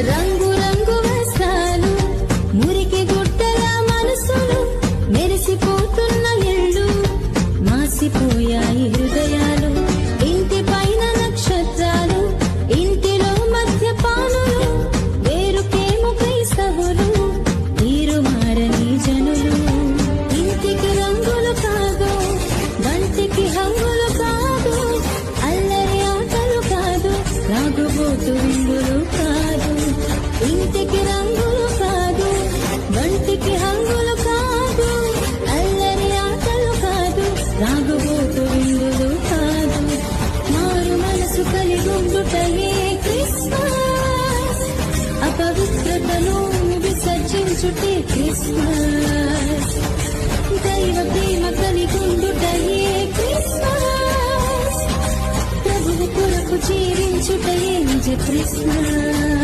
రంగు రంగు వస్త్రాలు, మురికి గుట్టల మనసులు, మెరిసిపోతున్న ఇళ్ళు, మాసిపోయాయి హృదయాలు. ఇంటి పైన నక్షత్రాలు, ఇంటిలో మద్యపానులు, వేరుకేమో క్రైస్తవులు, తీరు మారని జనులు. ఇంటికి రంగులు కాదు, వంటికి హంగులు కాదు, అల్లరి ఆటలు కాదు, రాగుబోతు విందులు కాదు. ఇంటికి రంగులు కాదు, వంటికి హంగులు కాదు, అల్లరి ఆటలు కాదు, రాగుబోతు విందులు కాదు. మారు మనసు కలిగుండుటయే క్రిస్మస్, అపవిత్రతను విసర్జించుటే క్రిస్మస్. దైవ ప్రేమ కలిగుండుటయే క్రిస్మస్, ప్రభువు కొరకు జీవించుటయే నిజ క్రిస్మస్.